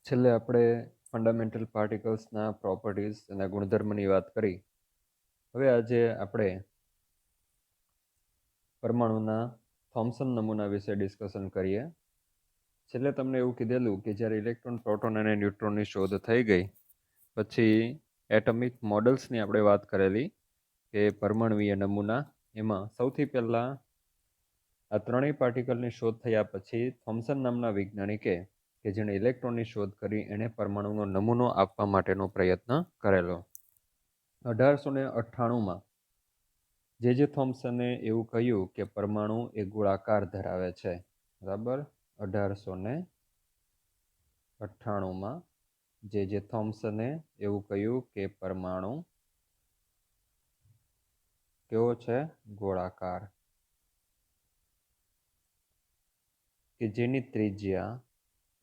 છેલ્લે આપણે fundamental પાર્ટિકલ્સના properties અને ગુણધર્મની વાત કરી. હવે આજે આપણે પરમાણુના થોમ્સન નમૂના વિશે ડિસ્કશન કરીએ. છેલ્લે તમને એવું કીધેલું કે જ્યારે ઇલેક્ટ્રોન, પ્રોટોન અને ન્યુટ્રોનની શોધ થઈ ગઈ પછી એટમિક મોડલ્સની આપણે વાત કરેલી કે પરમાણુય નમૂના. એમાં સૌથી પહેલાં આ ત્રણેય પાર્ટિકલની શોધ થયા પછી થોમ્સન નામના વૈજ્ઞાનિકે કે જેણે ઇલેક્ટ્રોનની શોધ કરી એણે પરમાણુનો નમૂનો આપવા માટેનો પ્રયત્ન કરેલો. 1898માં જે થોમ્સને એવું કહ્યું કે પરમાણુ એ ગોળાકાર ધરાવે છે. બરાબર. 1898માં જે થોમ્સને એવું કહ્યું કે પરમાણુ કેવો છે? ગોળાકાર. કે જેની ત્રિજ્યા,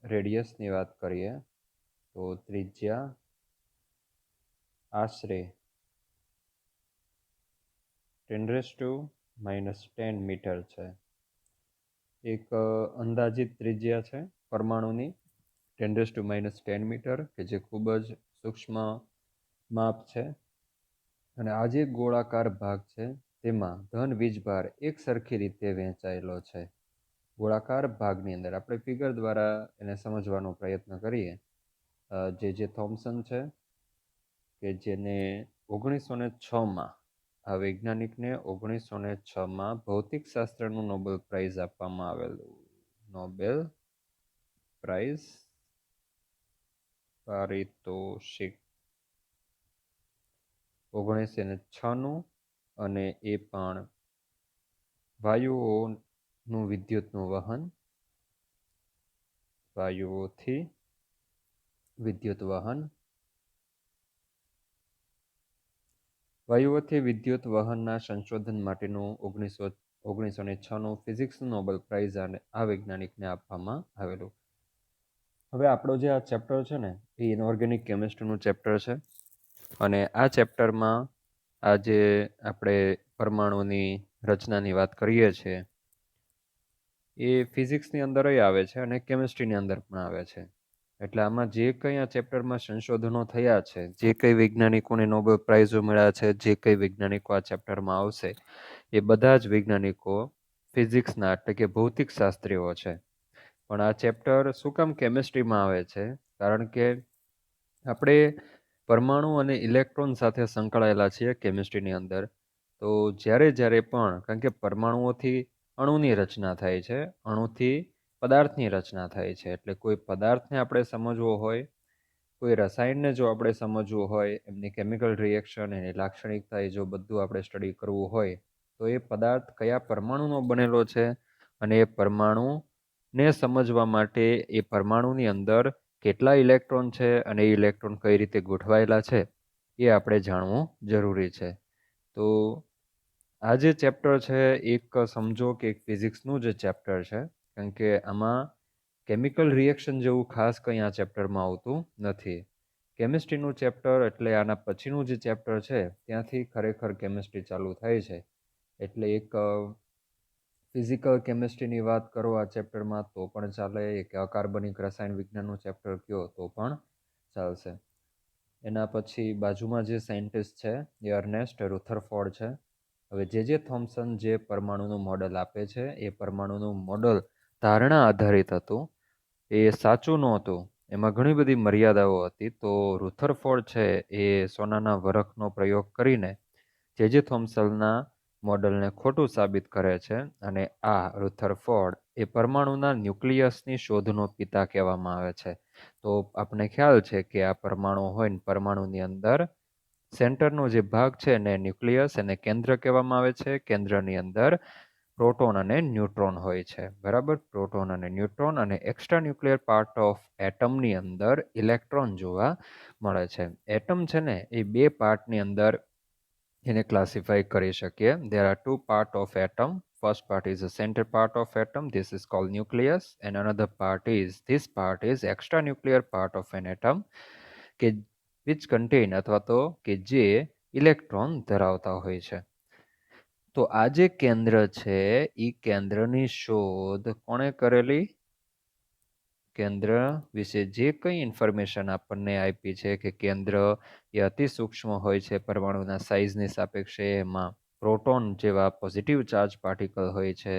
રેડિયસની વાત કરીએ તો ત્રિજ્યા આશરે 10⁻⁻10 મીટર છે. એક અંદાજિત ત્રિજ્યા છે પરમાણુની 10⁻⁻10 મીટર, કે જે ખૂબ જ સૂક્ષ્મ માપ છે. અને આ જે ગોળાકાર ભાગ છે તેમાં ધન વીજભાર એક સરખી રીતે વહેંચાયેલો છે. ગોળાકાર ભાગની અંદર આપણે ફિગર દ્વારા એને સમજવાનો પ્રયત્ન કરીએ. જે થોમ્સન છે કે જેને 1906માં આ વૈજ્ઞાનિકને 1906માં ભૌતિક શાસ્ત્રનું નોબેલ પ્રાઇઝ આપવામાં આવેલું. નોબેલ પ્રાઇઝ, પારિતોષિક 1906નું. અને એ પણ વાયુઓનું વિદ્યુતનું વહન, વાયુઓથી વિદ્યુત વહન, વાયુઓથી વિદ્યુત વહનના સંશોધન માટેનું 1906નું ફિઝિક્સનું નોબેલ પ્રાઇઝ આ વૈજ્ઞાનિકને આપવામાં આવેલું. હવે આપણો જે આ ચેપ્ટર છે ને એ ઇનઓર્ગેનિક કેમિસ્ટ્રીનું ચેપ્ટર છે. અને આ ચેપ્ટરમાં આજે આપણે પરમાણુની રચનાની વાત કરીએ છીએ એ ફિઝિક્સની અંદરય આવે છે અને કેમિસ્ટ્રીની અંદર પણ આવે છે. એટલે આમાં જે કંઈ આ ચેપ્ટરમાં સંશોધનો થયા છે, જે કંઈ વૈજ્ઞાનિકોને નોબેલ પ્રાઇઝો મળ્યા છે, જે કંઈ વૈજ્ઞાનિકો આ ચેપ્ટરમાં આવશે એ બધા જ વૈજ્ઞાનિકો ફિઝિક્સના એટલે કે ભૌતિક શાસ્ત્રીઓ છે. પણ આ ચેપ્ટર શું કામ કેમિસ્ટ્રીમાં આવે છે? કારણ કે આપણે પરમાણુ અને ઇલેક્ટ્રોન સાથે સંકળાયેલા છીએ કેમિસ્ટ્રીની અંદર. તો જ્યારે પણ, કારણ કે પરમાણુઓથી અણુની રચના થાય છે, અણુથી પદાર્થની રચના થાય છે. એટલે કોઈ પદાર્થને આપણે સમજવો હોય, કોઈ રસાયણને જો આપણે સમજવું હોય, એમની કેમિકલ રિએક્શન, એની લાક્ષણિકતા, એ જો બધું આપણે સ્ટડી કરવું હોય તો એ પદાર્થ કયા પરમાણુનો બનેલો છે અને એ પરમાણુને સમજવા માટે એ પરમાણુની અંદર કેટલા ઇલેક્ટ્રોન છે અને એ ઇલેક્ટ્રોન કઈ રીતે ગોઠવાયેલા છે એ આપણે જાણવું જરૂરી છે. તો આ જે ચેપ્ટર છે એક સમજો કે એક ફિઝિક્સનું જ ચેપ્ટર છે, કારણ કે આમાં કેમિકલ રિએક્શન જેવું ખાસ કંઈ આ ચેપ્ટરમાં આવતું નથી. કેમિસ્ટ્રીનું ચેપ્ટર એટલે આના પછીનું જે ચેપ્ટર છે ત્યાંથી ખરેખર કેમિસ્ટ્રી ચાલુ થાય છે. એટલે એક ફિઝિકલ કેમિસ્ટ્રીની વાત કરો આ ચેપ્ટરમાં તો પણ ચાલે, એક અકાર્બનિક રસાયણ વિજ્ઞાનનું ચેપ્ટર કહો તો પણ ચાલશે. એના પછી બાજુમાં જે સાયન્ટિસ્ટ છે એ અર્નેસ્ટ રુથરફોર્ડ છે. હવે જે થોમ્સન જે પરમાણુનું મોડલ આપે છે એ પરમાણુનું મોડલ ધારણા આધારિત હતું, એ સાચું નહોતું, એમાં ઘણી બધી મર્યાદાઓ હતી. તો રુથરફોર્ડ છે એ સોનાના વરખનો પ્રયોગ કરીને જે થોમ્સનના મોડલને ખોટું સાબિત કરે છે. અને આ રુથરફોર્ડ એ પરમાણુના ન્યુક્લિયસની શોધનો પિતા કહેવામાં આવે છે. તો આપણે ખ્યાલ છે કે આ પરમાણુ હોય ને પરમાણુની અંદર સેન્ટરનો જે ભાગ છે એને ન્યુક્લિયસ, એને કેન્દ્ર કહેવામાં આવે છે. કેન્દ્રની અંદર પ્રોટોન અને ન્યુટ્રોન હોય છે. બરાબર. પ્રોટોન અને ન્યુટ્રોન. અને એક્સ્ટ્રા ન્યુક્લિયર પાર્ટ ઓફ એટમની અંદર ઇલેક્ટ્રોન જોવા મળે છે. એટમ છે ને એ બે પાર્ટની અંદર એને ક્લાસિફાઈ કરી શકીએ. There are two parts of atom. First part is the center part of atom. This is called nucleus. And another part is, this part is extra nuclear part of an atom, કે which contain અથવા તો કે જે electron ધરાવતા હોય છે. તો આ જે કેન્દ્ર છે એ કેન્દ્રની શોધ કોણે કરેલી? કેન્દ્ર વિશે જે કંઈ ઇન્ફોર્મેશન આપણને આપી છે કે કેન્દ્ર એ અતિ સૂક્ષ્મ હોય છે પરમાણુના સાઇઝની સાપેક્ષે, એમાં પ્રોટોન જેવા પોઝિટિવ ચાર્જ પાર્ટિકલ હોય છે,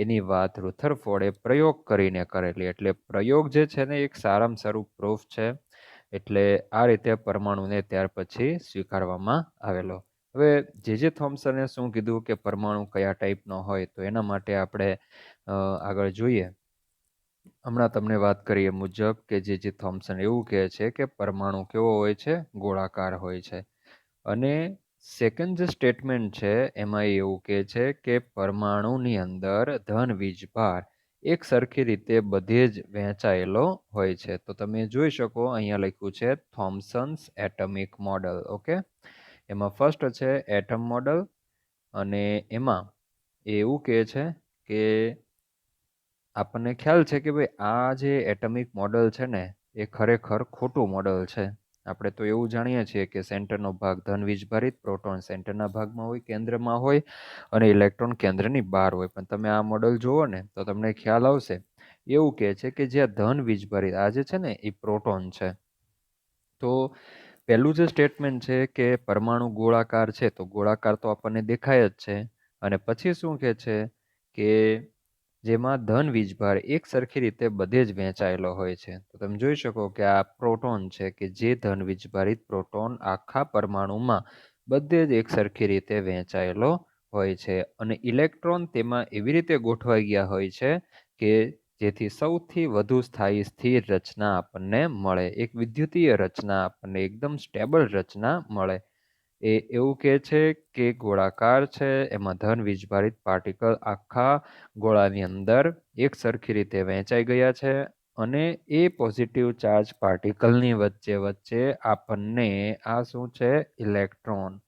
એની વાત રુથરફોર્ડે પ્રયોગ કરીને કરેલી. એટલે પ્રયોગ જે છે ને એક સારામાં સારું પ્રૂફ છે. એટલે આ રીતે પરમાણુને ત્યાર પછી સ્વીકારવામાં આવેલો. હવે જે થોમ્સને શું કીધું કે પરમાણુ કયા ટાઈપનો હોય, તો એના માટે આપણે આગળ જોઈએ. હમણાં તમને વાત કરીએ મુજબ કે જે થોમ્સન એવું કહે છે કે પરમાણુ કેવો હોય છે, ગોળાકાર હોય છે. અને સેકન્ડ જે સ્ટેટમેન્ટ છે એમાં એવું કહે છે કે પરમાણુની અંદર ધન વીજભાર એક સરખી રીતે બધે જ વહેંચાયેલો હોય છે. તો તમે જોઈ શકો અહીંયા લખ્યું છે થોમ્સન્સ એટમિક મોડલ. ઓકે, એમાં ફર્સ્ટ છે એટમ મોડલ, અને એમાં એવું કહે છે કે આપણને ખ્યાલ છે કે ભાઈ આ જે એટમિક મોડલ છે ને એ ખરેખર ખોટું મોડલ છે. આપણે તો એવું જાણીએ છીએ કે સેન્ટરનો ભાગ ધન વીજભારિત, પ્રોટોન સેન્ટરના ભાગમાં હોય, કેન્દ્રમાં હોય, અને ઇલેક્ટ્રોન કેન્દ્રની બહાર હોય. પણ તમે આ મોડલ જુઓ ને તો તમને ખ્યાલ આવશે. એવું કહે છે કે જે ધન વીજભારિત આ જે છે ને એ પ્રોટોન છે. તો પહેલું જે સ્ટેટમેન્ટ છે કે પરમાણુ ગોળાકાર છે, તો ગોળાકાર તો આપણને દેખાય જ છે. અને પછી શું કહે છે કે જેમાં ધન વીજભાર એક સરખી રીતે બધે જ વહેંચાયેલો હોય છે. તો તમે જોઈ શકો કે આ પ્રોટોન છે કે જે ધન વીજભારિત પ્રોટોન આખા પરમાણુમાં બધે જ એક સરખી રીતે વહેંચાયેલો હોય છે. અને ઇલેક્ટ્રોન તેમાં એવી રીતે ગોઠવાઈ ગયા હોય છે કે જેથી સૌથી વધુ સ્થાયી સ્થિર રચના આપણને મળે, એક વિદ્યુતીય રચના આપણને એકદમ સ્ટેબલ રચના મળે. એ એવું કહે છે કે ગોળાકાર છે, એમાં ધન વીજભારિત પાર્ટિકલ આખા ગોળાની અંદર એક સરખી રીતે વહેંચાઈ ગયા છે. અને એ પોઝિટિવ ચાર્જ પાર્ટિકલની વચ્ચે વચ્ચે આપણને આ શું છે, ઇલેક્ટ્રોન.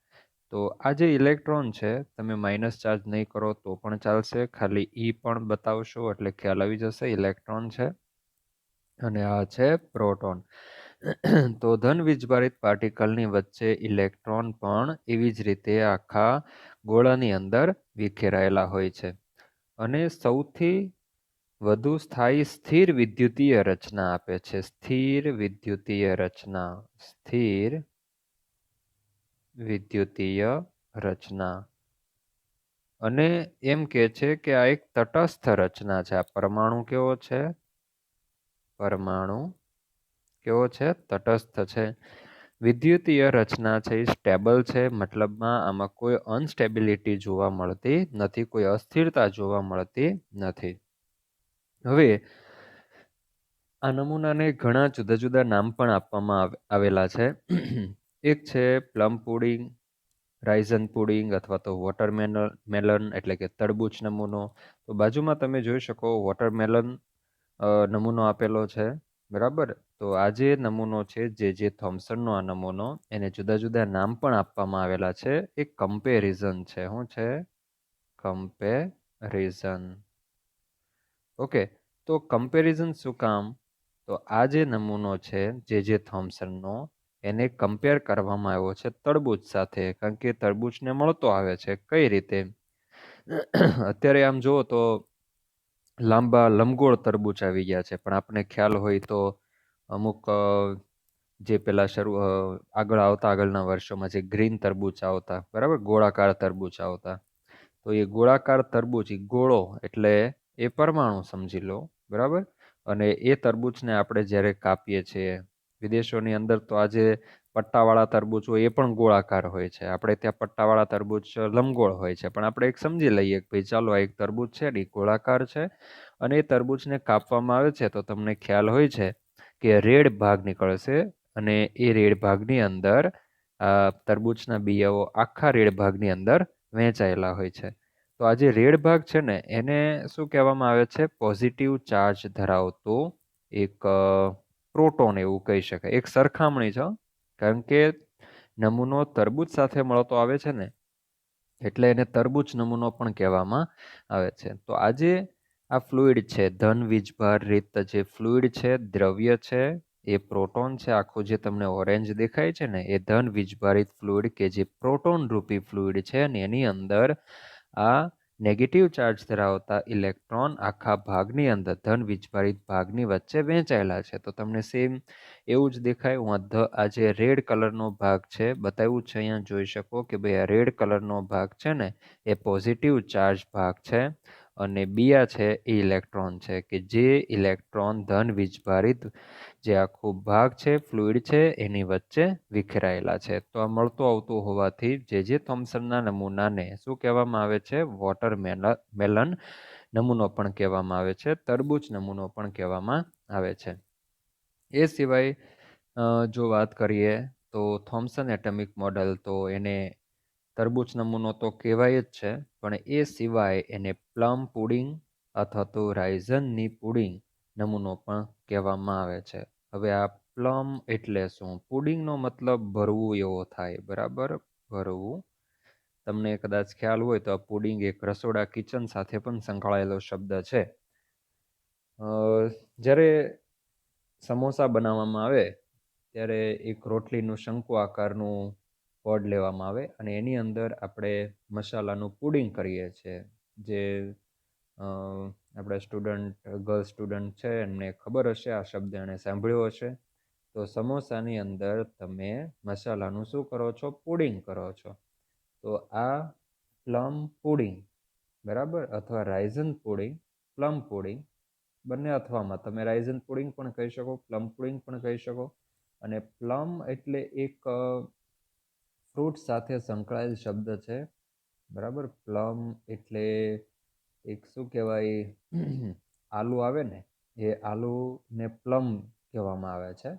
તો આ જે ઇલેક્ટ્રોન છે તમે માઇનસ ચાર્જ નહીં કરો તો પણ ચાલશે, ખાલી ઈ પણ બતાવશો એટલે ખ્યાલ આવી જશે ઇલેક્ટ્રોન છે. અને આ છે પ્રોટોન. તો ધન વીજભારિત પાર્ટિકલની વચ્ચે ઇલેક્ટ્રોન પણ એવી જ રીતે આખા ગોળાની અંદર વિખેરાયેલા હોય છે. અને સૌથી વધુ સ્થાયી સ્થિર વિદ્યુતીય રચના આપે છે. સ્થિર વિદ્યુતીય રચના, સ્થિર વિદ્યુતીય રચના. અને એમ કે છે કે આ એક તટસ્થ રચના છે. આ પરમાણુ કેવો છે, પરમાણુ કેવો છે, તટસ્થ છે. વિદ્યુતીય રચના છે એ સ્ટેબલ છે, મતલબમાં આમાં કોઈ અનસ્ટેબિલિટી જોવા મળતી નથી, કોઈ અસ્થિરતા જોવા મળતી નથી. હવે આ નમૂનાને ઘણા જુદા જુદા નામ પણ આપવામાં આવેલા છે. એક છે પ્લમ પુડિંગ, રાઇઝન પુડિંગ, અથવા તો વોટરમેલન એટલે કે તરબૂચ નમૂનો. તો બાજુમાં તમે જોઈ શકો વોટરમેલન નમૂનો આપેલો છે, બરાબર. તો આ જે નમૂનો છે જે થોમ્સનનો આ નમૂનો, એને જુદા જુદા નામ પણ આપવામાં આવેલા છે. એક કમ્પેરિઝન છે. શું છે, કમ્પેરિઝન. ઓકે, તો કમ્પેરિઝન શું કામ? તો આ જે નમૂનો છે જે થોમ્સનનો, એને કમ્પેર કરવામાં આવ્યો છે તરબૂચ સાથે, કારણ કે તરબૂચને મળતો આવે છે. કઈ રીતે? અત્યારે આમ જુઓ તો લાંબા લંબગોળ તરબૂચ આવી ગયા છે, પણ આપણને ખ્યાલ હોય તો અમુક જે પેલા આગળના વર્ષોમાં જે ગ્રીન તરબૂચ આવતા, બરાબર, ગોળાકાર તરબૂચ આવતા. તો એ ગોળાકાર તરબૂચ, એ ગોળો એટલે એ પરમાણુ સમજી લો, બરાબર. અને એ તરબૂચને આપણે જ્યારે કાપીએ છીએ વિદેશોની અંદર, તો આજે પટ્ટાવાળા તરબૂચ હોય એ પણ ગોળાકાર હોય છે. આપણે ત્યાં પટ્ટાવાળા તરબૂચ લંબગોળ હોય છે. પણ આપણે એક સમજી લઈએ કે ભાઈ ચાલો આ એક તરબૂચ છે એ ગોળાકાર છે. અને એ તરબૂચને કાપવામાં આવે છે તો તમને ખ્યાલ હોય છે કે રેડ ભાગ નીકળશે, અને એ રેડ ભાગની અંદર તરબૂચના બિયાઓ આખા રેડ ભાગની અંદર વહેંચાયેલા હોય છે. તો આ જે રેડ ભાગ છે ને એને શું કહેવામાં આવે છે, પોઝિટિવ ચાર્જ ધરાવતું એક પ્રોટોન એવું કહી શકાય. એક સરખામણી છે, કારણ કે નમૂનો તરબૂચ સાથે મળતો આવે છે ને, એટલે એને તરબૂચ નમૂનો પણ કહેવામાં આવે છે. તો આજે આ ફ્લુઇડ છે, ધન વીજભાર રીત જે ફ્લુઇડ છે, દ્રવ્ય છે, એ પ્રોટોન છે. આખું જે તમને ઓરેન્જ દેખાય છે ને એ ધન વીજભારિત ફ્લુઇડ કે જે પ્રોટોન રૂપી ફ્લુઇડ છે, અને એની અંદર આ નેગેટિવ ચાર્જ ધરાવતા ઇલેક્ટ્રોન આખા ભાગની અંદર ધન વીજભારિત ભાગની વચ્ચે વહેંચાયેલા છે. તો તમને સેમ એવું જ દેખાય. હું આ જે રેડ કલરનો ભાગ છે બતાવ્યું છે, અહીંયા જોઈ શકો કે ભાઈ આ રેડ કલરનો ભાગ છે ને એ પોઝિટિવ ચાર્જ ભાગ છે, અને બીયા છે એ ઇલેક્ટ્રોન છે, કે જે ઇલેક્ટ્રોન ધન વીજભારિત જે આખો ભાગ છે ફ્લુઇડ છે એની વચ્ચે વિખેરાયેલા છે. તો આ મળતું આવતું હોવાથી જે થોમ્સનના નમૂનાને શું કહેવામાં આવે છે? વોટર મેલન નમૂનો પણ કહેવામાં આવે છે, તરબૂચ નમૂનો પણ કહેવામાં આવે છે. એ સિવાય જો વાત કરીએ તો થોમ્સન એટમિક મોડેલ, તો એને તરબૂચ નમૂનો તો કહેવાય જ છે, પણ એ સિવાય એને પ્લમ પુડિંગ અથવા તો રાઇઝનની પુડિંગ નમૂનો પણ કહેવામાં આવે છે. હવે આ પ્લમ એટલે શું? પુડિંગનો મતલબ ભરવું એવો થાય, બરાબર, ભરવું. તમને કદાચ ખ્યાલ હોય તો આ પુડિંગ એક રસોડા કિચન સાથે પણ સંકળાયેલો શબ્દ છે. જ્યારે સમોસા બનાવવામાં આવે ત્યારે એક રોટલીનું શંકુ આકારનું પડ લેવામાં આવે અને એની અંદર આપણે મસાલાનું પુડિંગ કરીએ છીએ. જે આપણા ગર્લ સ્ટુડન્ટ છે એમને ખબર હશે, આ શબ્દ એણે સાંભળ્યો હશે. તો સમોસાની અંદર તમે મસાલાનું શું કરો છો? પુડિંગ કરો છો. તો આ પ્લમ પુડિંગ, બરાબર, અથવા રાઇઝન પુડિંગ, પ્લમ પુડિંગ, બંને અથવામાં તમે રાઇઝન પુડિંગ પણ કહી શકો, પ્લમ પુડિંગ પણ કહી શકો. અને પ્લમ એટલે એક ફ્રૂટ સાથે સંકળાયેલ શબ્દ છે, બરાબર. પ્લમ એટલે એક શું કહેવાય, આલુ આવે ને, એ આલુને પ્લમ કહેવામાં આવે છે.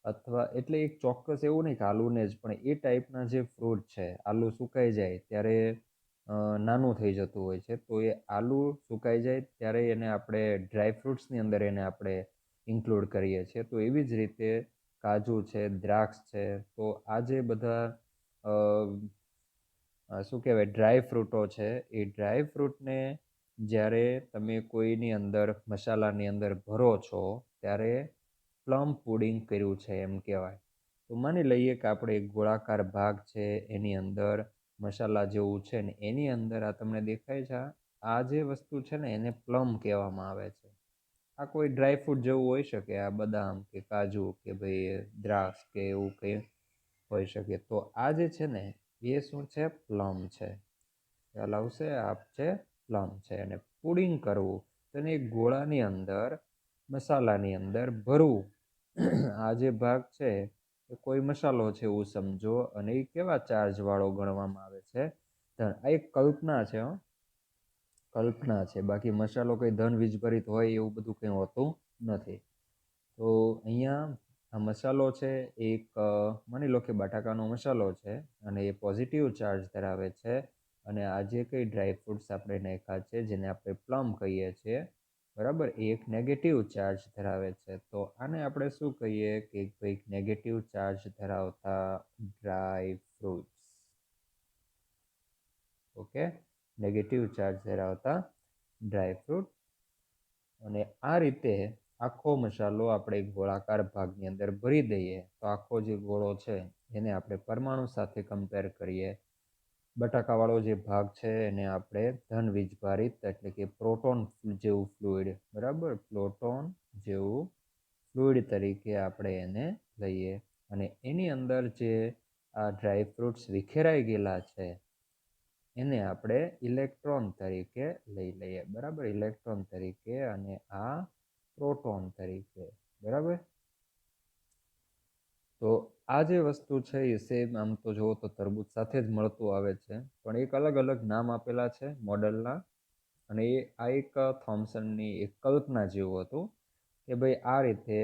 અથવા એટલે એક ચોક્કસ એવું નહીં કે આલુને જ, પણ એ ટાઈપના જે ફ્રૂટ છે, આલુ સુકાઈ જાય ત્યારે નાનું થઈ જતું હોય છે, તો એ આલુ સુકાઈ જાય ત્યારે એને આપણે ડ્રાય ફ્રૂટ્સની અંદર એને આપણે ઇન્ક્લુડ કરીએ છીએ. તો એવી જ રીતે કાજુ છે, દ્રાક્ષ છે, તો આ જે બધા શું કહેવાય ડ્રાય ફ્રૂટો છે, એ ડ્રાય ફ્રૂટને જ્યારે તમે કોઈની અંદર મસાલાની અંદર ભરો છો ત્યારે પ્લમ પુડિંગ કર્યું છે એમ કહેવાય. તો માની લઈએ કે આપણે એક ગોળાકાર ભાગ છે એની અંદર મસાલા જેવું છે ને એની અંદર આ તમને દેખાય છે આ જે વસ્તુ છે ને એને પ્લમ કહેવામાં આવે છે. આ કોઈ ડ્રાય ફ્રૂટ જેવું હોઈ શકે, આ બદામ કે કાજુ કે ભાઈ દ્રાક્ષ કે એવું કંઈ હોઈ શકે. તો આ જે છે ને એ શું છે? પ્લમ છે. ખ્યાલ આવશે? આ છે પ્લમ છે. અને પુડિંગ કરવું તો એને એક ગોળાની અંદર મસાલાની અંદર ભરવું. આ જે ભાગ છે એ કોઈ મસાલો છે એવું સમજો, અને એ કેવા ચાર્જ વાળો ગણવામાં આવે છે? આ એક કલ્પના છે, કલ્પના છે, બાકી મસાલો કંઈ ધન વીજભરિત હોય એવું બધું કંઈ હોતું નથી. તો અહીંયા આ મસાલો છે એક માની લો કે બટાકાનો મસાલો છે અને એ પોઝિટિવ ચાર્જ ધરાવે છે, અને આ જે કંઈ ડ્રાય ફ્રૂટ્સ આપણે નાખ્યા છે જેને આપણે પ્લમ કહીએ છીએ, બરાબર, એ એક નેગેટિવ ચાર્જ ધરાવે છે. તો આને આપણે શું કહીએ કે કંઈક નેગેટિવ ચાર્જ ધરાવતા dry fruits. Okay, negative charge ધરાવતા ડ્રાય ફ્રૂટ. અને આ રીતે આખો મસાલો આપણે ગોળાકાર ભાગની અંદર ભરી દઈએ તો આખો જે ગોળો છે એને આપણે પરમાણુ સાથે કમ્પેર કરીએ. બટાકાવાળો જે ભાગ છે એને આપણે ધન વીજભારિત એટલે કે પ્રોટોન જેવું ફ્લુઇડ, બરાબર, પ્રોટોન જેવું ફ્લુઇડ તરીકે આપણે એને લઈએ. અને એની અંદર જે આ ડ્રાય ફ્રૂટ્સ વિખેરાઈ ગયેલા છે એને આપણે ઇલેક્ટ્રોન તરીકે લઈ લઈએ, બરાબર, ઇલેક્ટ્રોન તરીકે, અને આ પ્રોટોન તરીકે, બરાબર. તો આ જે વસ્તુ છે એ સેમ આમ તો જુઓ તો તરબૂચ સાથે જ મળતું આવે છે, પણ એક અલગ અલગ નામ આપેલા છે મોડલના. અને આ એક થોમ્સનની એક કલ્પના જેવું હતું કે ભાઈ આ રીતે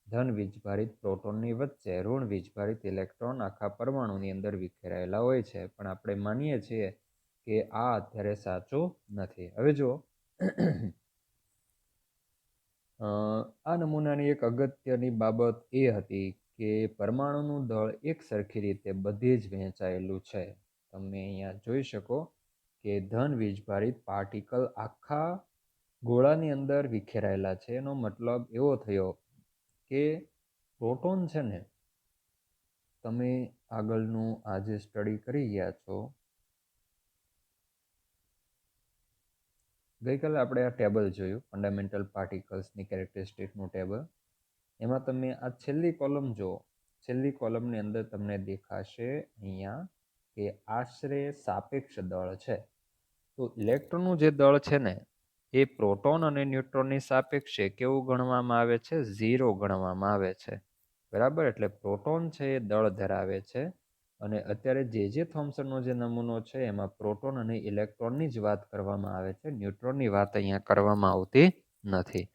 ધન વીજભારિત પ્રોટોનની વચ્ચે ઋણ વીજભારિત ઇલેક્ટ્રોન આખા પરમાણુની અંદર વિખેરાયેલા હોય છે. પણ આપણે માનીએ છીએ કે આ અત્યારે સાચું નથી. હવે જો આ નમૂનાની એક અગત્યની બાબત એ હતી કે પરમાણુનું દળ એક સરખી રીતે બધે જ વહેંચાયેલું છે. તમે અહીંયા જોઈ શકો કે ધન વીજભારિત પાર્ટિકલ આખા ગોળાની અંદર વિખેરાયેલા છે. એનો મતલબ એવો થયો કે પ્રોટોન છે ને, તમે આગળનું આ જે સ્ટડી કરી ગયા છો ગઈકાલે આપણે આ ટેબલ જોયું, ફંડામેન્ટલ પાર્ટિકલ્સની કેરેક્ટરિસ્ટિકનું ટેબલ. એમાં તમે આ છેલ્લી કોલમ જુઓ. છેલ્લી કોલમની અંદર તમને દેખાશે અહીંયા કે આશરે સાપેક્ષ દળ છે. તો ઇલેક્ટ્રોનનું જે દળ છે ને એ પ્રોટોન અને ન્યુટ્રોનની સાપેક્ષે કેવું ગણવામાં આવે છે? 0 ગણવામાં આવે છે. બરાબર, એટલે પ્રોટોન છે એ દળ ધરાવે છે. અને અત્યારે જે થોમ્સનનો જે નમૂનો છે એમાં પ્રોટોન અને ઇલેક્ટ્રોનની જ વાત કરવામાં આવે છે, ન્યુટ્રોનની વાત અહીંયા કરવામાં આવતી નથી.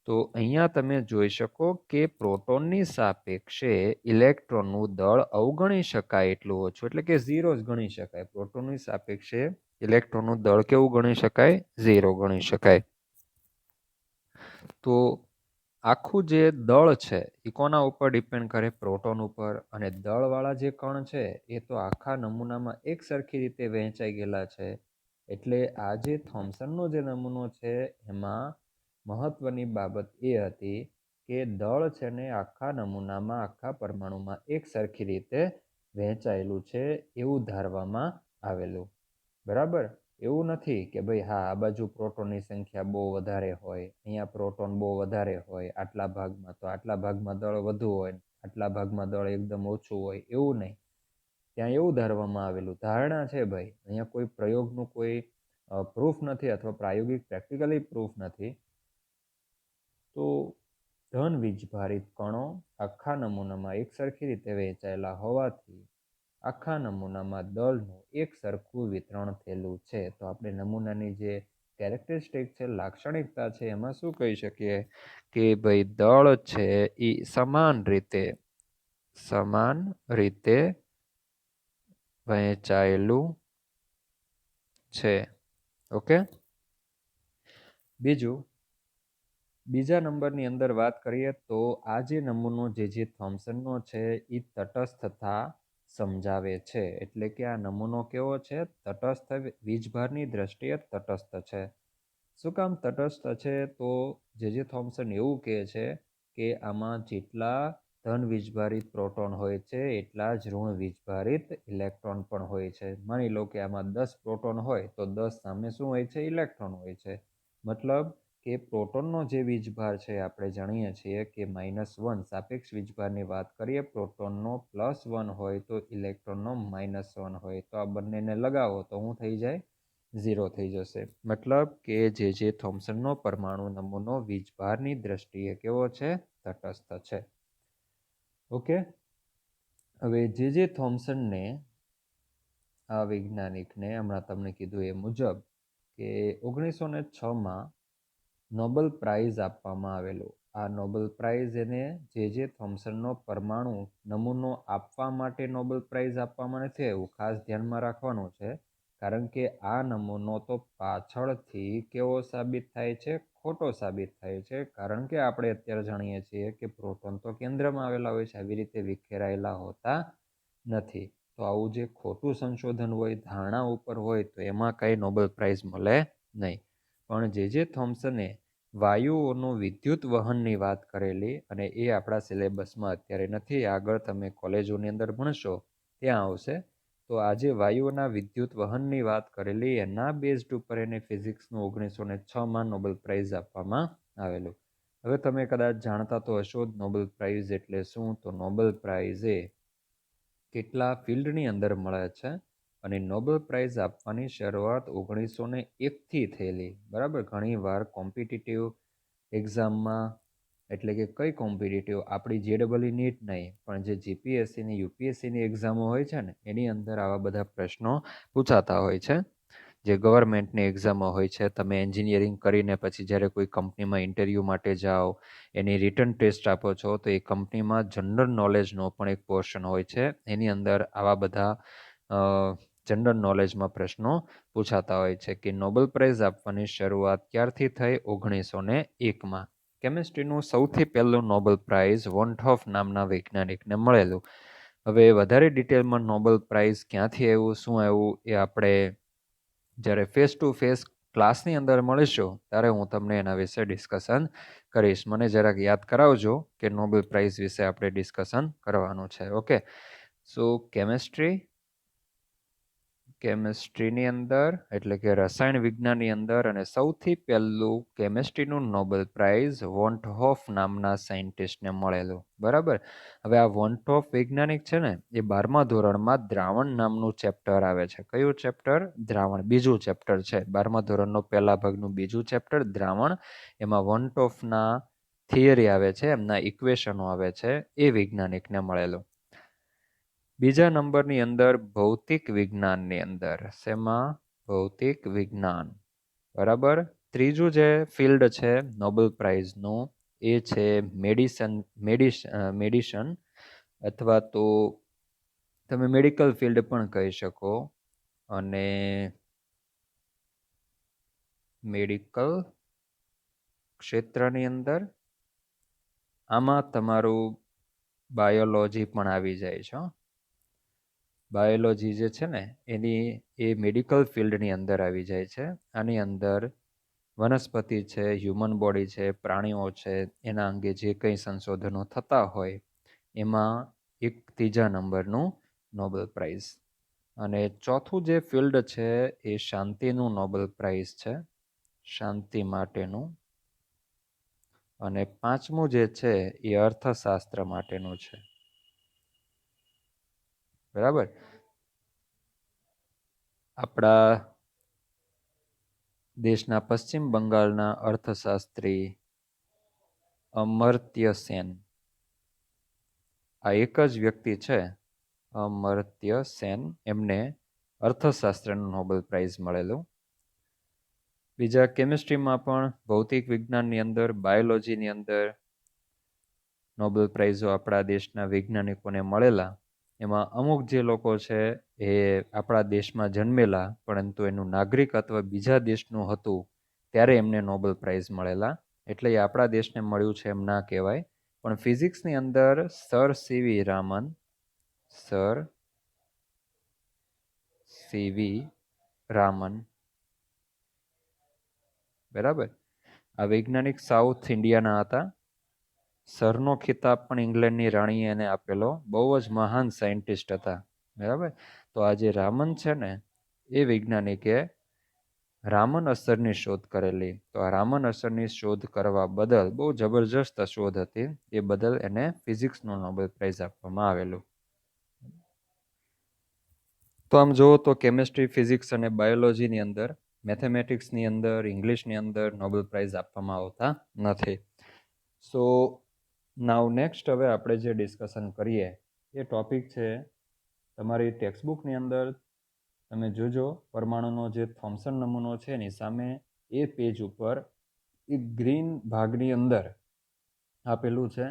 તો અહીંયા તમે જોઈ શકો કે પ્રોટોનની સાપેક્ષે ઇલેક્ટ્રોનનું દળ અવગણી શકાય એટલું ઓછું, એટલે કે 0 જ ગણી શકાય. પ્રોટોનની સાપેક્ષે ઇલેક્ટ્રોનનું દળ કેવું ગણી શકાય? 0 ગણી શકાય. તો આખું જે દળ છે એ કોના ઉપર ડિપેન્ડ કરે? પ્રોટોન ઉપર. અને દળવાળા જે કણ છે એ તો આખા નમૂનામાં એક સરખી રીતે વહેંચાઈ ગયેલા છે. એટલે આ જે થોમ્સનનો જે નમૂનો છે એમાં મહત્વની બાબત એ હતી કે દળ છે ને આખા નમૂનામાં, આખા પરમાણુમાં એક સરખી રીતે વહેંચાયેલું છે એવું ધારવામાં આવેલું. બરાબર, એવું નથી કે ભાઈ હા આ બાજુ પ્રોટોનની સંખ્યા બહુ વધારે હોય, અહીંયા પ્રોટોન બહુ વધારે હોય, આટલા ભાગમાં તો આટલા ભાગમાં દળ વધુ હોય, આટલા ભાગમાં દળ એકદમ ઓછું હોય, એવું નહીં. ત્યાં એવું ધારવામાં આવેલું, ધારણા છે ભાઈ, અહીંયા કોઈ પ્રયોગનું કોઈ પ્રૂફ નથી અથવા પ્રાયોગિક પ્રેક્ટિકલી પ્રૂફ નથી. તો ધન વીજભારિત કણો આખા નમૂનામાં એક સરખી રીતે વહેંચાયેલા હોવાથી આખા નમૂનામાં દળનું એક સરખું વિતરણ થયેલું છે. તો આપણે નમૂનાની જે કેરેક્ટરિસ્ટિક છે, લાક્ષણિકતા છે, એમાં શું કહી શકીએ કે ભાઈ દળ છે એ સમાન રીતે વહેંચાયેલું છે. ઓકે, બીજા નંબરની અંદર વાત કરીએ તો આ જે નમૂનો જે થોમ્સનનો છે એ તટસ્થતા સમજાવે છે. એટલે કે આ નમૂનો કેવો છે? તટસ્થ, વીજભારની દ્રષ્ટિએ તટસ્થ છે. શું કામ તટસ્થ છે? તો જે થોમ્સન એવું કહે છે કે આમાં જેટલા ધન વીજભારિત પ્રોટોન હોય છે એટલા જ ઋણ વીજભારિત ઇલેક્ટ્રોન પણ હોય છે. માની લો કે આમાં 10 પ્રોટોન હોય તો 10 સામે શું હોય છે? ઇલેક્ટ્રોન હોય છે. મતલબ કે પ્રોટોનનો જે વીજભાર છે આપણે જાણીએ છીએ કે -1, સાપેક્ષ વીજભારની વાત કરીએ, પ્રોટોનનો +1 હોય તો ઇલેક્ટ્રોનનો -1 હોય. તો આ બંનેને લગાવો તો શું થઈ જાય? 0 થઈ જશે. મતલબ કે જે થોમ્સનનો પરમાણુ નમૂનો વીજભારની દ્રષ્ટિએ કેવો છે? તટસ્થ છે. ઓકે, હવે જે થોમ્સનને, આ વૈજ્ઞાનિકને હમણાં તમને કીધું એ મુજબ કે 1906માં નોબેલ પ્રાઇઝ આપવામાં આવેલું. આ નોબેલ પ્રાઇઝ એને જે થોમ્સનનો પરમાણુ નમૂનો આપવા માટે નોબેલ પ્રાઇઝ આપવામાં નથી આવ્યું. ખાસ ધ્યાનમાં રાખવાનું છે, કારણ કે આ નમૂનો તો પાછળથી કેવો સાબિત થાય છે? ખોટો સાબિત થાય છે. કારણ કે આપણે અત્યારે જાણીએ છીએ કે પ્રોટોન તો કેન્દ્રમાં આવેલા હોય છે, આવી રીતે વિખેરાયેલા હોતા નથી. તો આવું જે ખોટું સંશોધન હોય, ધારણા ઉપર હોય, તો એમાં કંઈ નોબેલ પ્રાઇઝ મળે નહીં. પણ જે થોમ્સને વાયુઓનું વિદ્યુત વહનની વાત કરેલી, અને એ આપણા સિલેબસમાં અત્યારે નથી, આગળ તમે કોલેજોની અંદર ભણશો ત્યાં આવશે. તો આજે વાયુઓના વિદ્યુત વહનની વાત કરેલી, એના બેઝડ ઉપર એને ફિઝિક્સનું 1906માં નોબેલ પ્રાઇઝ આપવામાં આવેલું. હવે તમે કદાચ જાણતા તો હશો જ નોબેલ પ્રાઇઝ એટલે શું. તો નોબેલ પ્રાઇઝ એ કેટલા ફિલ્ડની અંદર મળે છે, અને નોબેલ પ્રાઇઝ આપવાની શરૂઆત 1901થી થયેલી. બરાબર, ઘણી વાર કોમ્પિટિટિવ એક્ઝામમાં, એટલે કે કઈ કોમ્પિટિટિવ, આપણી JEE નીટ નહીં પણ જે GPSCની UPSCની એક્ઝામો હોય છે ને એની અંદર આવા બધા પ્રશ્નો પૂછાતા હોય છે. જે ગવર્મેન્ટની એક્ઝામો હોય છે, તમે એન્જિનિયરિંગ કરીને પછી જ્યારે કોઈ કંપનીમાં ઇન્ટરવ્યૂ માટે જાઓ, એની રિટન ટેસ્ટ આપો છો, તો એ કંપનીમાં જનરલ નોલેજનો પણ એક પોર્શન હોય છે. એની અંદર આવા બધા જનરલ નોલેજમાં પ્રશ્નો પૂછાતા હોય છે કે નોબેલ પ્રાઇઝ આપવાની શરૂઆત ક્યારથી થઈ? 1901માં. કેમિસ્ટ્રીનું સૌથી પહેલું નોબેલ પ્રાઇઝ વોન્ટહોફ નામના વૈજ્ઞાનિકને મળેલું. હવે વધારે ડિટેલમાં નોબેલ પ્રાઇઝ ક્યાંથી આવ્યું, શું આવ્યું, એ આપણે જ્યારે ફેસ ટુ ફેસ ક્લાસની અંદર મળીશું ત્યારે હું તમને એના વિશે ડિસ્કશન કરીશ. મને જરાક યાદ કરાવજો કે નોબેલ પ્રાઇઝ વિશે આપણે ડિસ્કશન કરવાનું છે. ઓકે, સો કેમિસ્ટ્રીની અંદર એટલે કે રસાયણ વિજ્ઞાનની અંદર અને સૌથી પહેલું કેમિસ્ટ્રીનું નોબેલ પ્રાઇઝ વોન્ટહોફ નામના સાયન્ટિસ્ટને મળેલું. બરાબર. હવે આ વોન્ટહોફ વૈજ્ઞાનિક છે ને એ 12મા ધોરણમાં દ્રાવણ નામનું ચેપ્ટર આવે છે. કયું ચેપ્ટર? દ્રાવણ. બીજું ચેપ્ટર છે 12મા ધોરણનો પહેલા ભાગનું બીજું ચેપ્ટર દ્રાવણ. એમાં વોન્ટહોફના થિયરી આવે છે, એમના ઇક્વેશનો આવે છે, એ વૈજ્ઞાનિકને મળેલું. બીજા નંબરની અંદર ભૌતિક વિજ્ઞાનની અંદર શેમાં? ભૌતિક વિજ્ઞાન. બરાબર. ત્રીજું જે ફિલ્ડ છે નોબેલ પ્રાઇઝનું એ છે મેડિસન અથવા તો તમે મેડિકલ ફિલ્ડ પણ કહી શકો. અને મેડિકલ ક્ષેત્રની અંદર આમાં તમારું બાયોલોજી પણ આવી જાય છે. બાયોલોજી જે છે ને એ મેડિકલ ફિલ્ડની અંદર આવી જાય છે. આની અંદર વનસ્પતિ છે, હ્યુમન બોડી છે, પ્રાણીઓ છે, એના અંગે જે કંઈ સંશોધનો થતા હોય એમાં એક ત્રીજા નંબરનું નોબેલ પ્રાઇઝ. અને ચોથું જે ફિલ્ડ છે એ શાંતિનું નોબેલ પ્રાઇઝ છે, શાંતિ માટેનું. અને પાંચમું જે છે એ અર્થશાસ્ત્ર માટેનું છે. બરાબર. આપણા દેશના પશ્ચિમ બંગાળના અર્થશાસ્ત્રી અમર્ત્ય સેન, આ એક જ વ્યક્તિ છે, અમર્ત્ય સેન, એમને અર્થશાસ્ત્રનું નોબેલ પ્રાઇઝ મળેલું. બીજા કેમિસ્ટ્રીમાં પણ ભૌતિક વિજ્ઞાનની અંદર, બાયોલોજીની અંદર નોબેલ પ્રાઇઝો આપણા દેશના વૈજ્ઞાનિકોને મળેલા. એમાં અમુક જે લોકો છે એ આપણા દેશમાં જન્મેલા પરંતુ એનું નાગરિકત્વ બીજા દેશનું હતું ત્યારે એમને નોબેલ પ્રાઇઝ મળેલા, એટલે એ આપણા દેશને મળ્યું છે એમ ના કહેવાય. પણ ફિઝિક્સની અંદર સર સીવી રામન, સર સીવી રામન, બરાબર, આ વૈજ્ઞાનિક સાઉથ ઇન્ડિયાના હતા. સરનો ખિતાબ પણ ઇંગ્લેન્ડની રાણીએ એને આપેલો. બહુ જ મહાન સાયન્ટિસ્ટ હતા. બરાબર. તો આ જે રામન છે ને એ વૈજ્ઞાનિકે રામન અસરની શોધ કરેલી. તો આ રામન અસરની શોધ કરવા બદલ બહુ જબરજસ્ત શોધ હતી, એ બદલ એને ફિઝિક્સનું નોબેલ પ્રાઇઝ આપવામાં આવેલું. તો આમ જુઓ તો કેમિસ્ટ્રી, ફિઝિક્સ અને બાયોલોજીની અંદર, મેથેમેટિક્સની અંદર, ઇંગ્લિશની અંદર નોબેલ પ્રાઇઝ આપવામાં આવતા નથી. સો નાવ નેક્સ્ટ હવે આપણે જે ડિસ્કશન કરીએ એ ટોપિક છે તમારી ટેક્સ્ટબુકની અંદર તમે જોજો પરમાણુનો જે થોમ્સન નમૂનો છે એની સામે એ પેજ ઉપર એ ગ્રીન ભાગની અંદર આપેલું છે.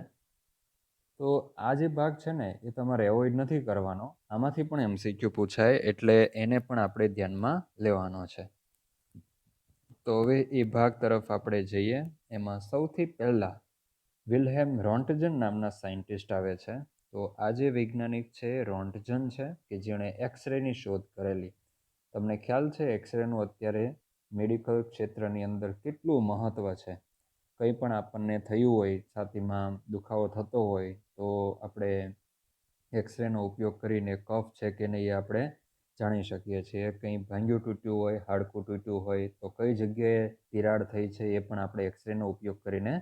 તો આ જે ભાગ છે ને એ તમારે એવોઇડ નથી કરવાનો. આમાંથી પણ MCQ પૂછાય એટલે એને પણ આપણે ધ્યાનમાં લેવાનો છે. તો હવે એ ભાગ તરફ આપણે જઈએ. એમાં સૌથી પહેલા વિલ્હેમ રોન્ટજન નામના સાયન્ટિસ્ટ આવે છે. તો આ જે વૈજ્ઞાનિક છે રોન્ટજન છે કે જેણે એક્સરેની શોધ કરેલી. તમને ખ્યાલ છે એક્સરેનું અત્યારે મેડિકલ ક્ષેત્રની અંદર કેટલું મહત્ત્વ છે. કંઈ પણ આપણને થયું હોય, છાતીમાં દુખાવો થતો હોય તો આપણે એક્સરેનો ઉપયોગ કરીને કફ છે કે નહીં એ આપણે જાણી શકીએ છીએ. કંઈ ભાંગ્યું તૂટ્યું હોય, હાડકું તૂટ્યું હોય તો કઈ જગ્યાએ તિરાડ થઈ છે એ પણ આપણે એક્સરેનો ઉપયોગ કરીને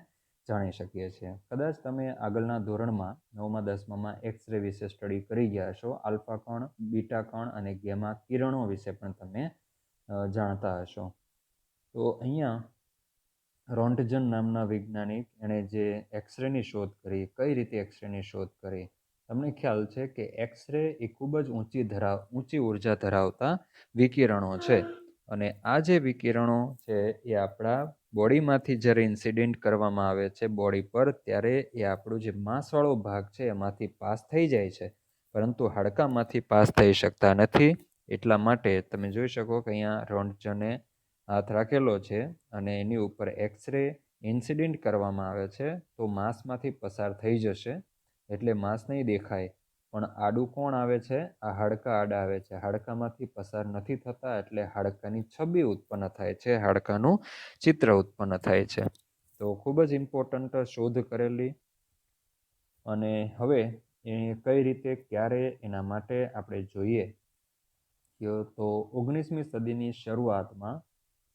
જાણી શકીએ છીએ. કદાચ તમે આગળના ધોરણમાં 9મા 10મામાં એક્સરે વિશે સ્ટડી કરી ગયા છો. આલ્ફા કણ, બીટા કણ અને ગેમા કિરણો વિશે પણ તમે જાણતા હશો. તો અહીંયા રોન્ટજન નામના વૈજ્ઞાનિક એણે જે એક્સરેની શોધ કરી, કઈ રીતે એક્સરેની શોધ કરી. તમને ખ્યાલ છે કે એક્સરે એ ખૂબ જ ઊંચી ઉર્જા ધરાવતા વિકિરણો છે. અને આ જે વિકિરણો છે એ આપણા બોડીમાંથી જ્યારે ઇન્સિડેન્ટ કરવામાં આવે છે બોડી પર, ત્યારે એ આપણું જે માંસવાળો ભાગ છે એમાંથી પાસ થઈ જાય છે, પરંતુ હાડકામાંથી પાસ થઈ શકતા નથી. એટલા માટે તમે જોઈ શકો કે અહીંયા રોન્ટજને હાથ રાખેલો છે અને એની ઉપર એક્સરે ઇન્સિડેન્ટ કરવામાં આવે છે તો માંસમાંથી પસાર થઈ જશે, એટલે માંસ નહીં દેખાય. પણ આડું કોણ આવે છે? આ હાડકાં આડા આવે છે. હાડકામાંથી પસાર નથી થતા એટલે હાડકાની છબી ઉત્પન્ન થાય છે, હાડકાનું ચિત્ર ઉત્પન્ન થાય છે. તો ખૂબ જ ઇમ્પોર્ટન્ટ શોધ કરેલી. અને હવે એ કઈ રીતે, ક્યારે, એના માટે આપણે જોઈએ તો 19મી સદીની શરૂઆતમાં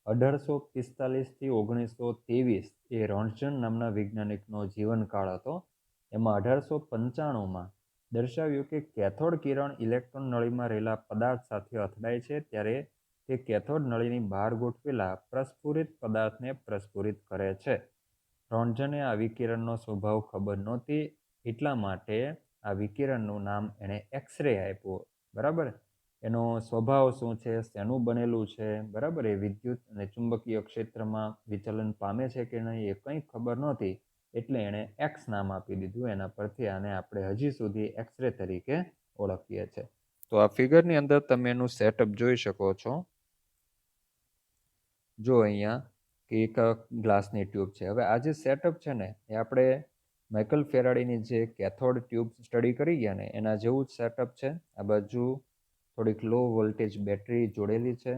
1845થી 1923 એ રોન્ટજન નામના વૈજ્ઞાનિકનો જીવનકાળ હતો. એમાં 1895માં દર્શાવ્યું કે કેથોડ કિરણ ઇલેક્ટ્રોન નળીમાં રહેલા પદાર્થ સાથે અથડાય છે ત્યારે તે કેથોડ નળીની બહાર ગોઠવેલા પ્રસ્ફુરિત પદાર્થને પ્રસ્ફુરિત કરે છે. રોન્ટજને આ વિકિરણનો સ્વભાવ ખબર નહોતી, એટલા માટે આ વિકિરણનું નામ એણે એક્સરે આપ્યું. બરાબર, એનો સ્વભાવ શું છે, શેનું બનેલું છે, બરાબર, એ વિદ્યુત અને ચુંબકીય ક્ષેત્રમાં વિચલન પામે છે કે નહીં એ કંઈ ખબર નહોતી, એટલે એણે એક્સ નામ આપી દીધું. એના પરથી આને આપણે હજી સુધી એક્સરે તરીકે ઓળખીએ છીએ. તો આ ફિગરની અંદર તમે એનું સેટઅપ જોઈ શકો છો. જો અહીંયા કે એક ગ્લાસની ટ્યુબ છે. હવે આ જે સેટઅપ છે ને એ આપણે માઇકલ ફેરાડેની જે કેથોડ ટ્યુબ સ્ટડી કરી ગયા ને એના જેવું જ સેટઅપ છે. આ બાજુ થોડીક લો વોલ્ટેજ બેટરી જોડેલી છે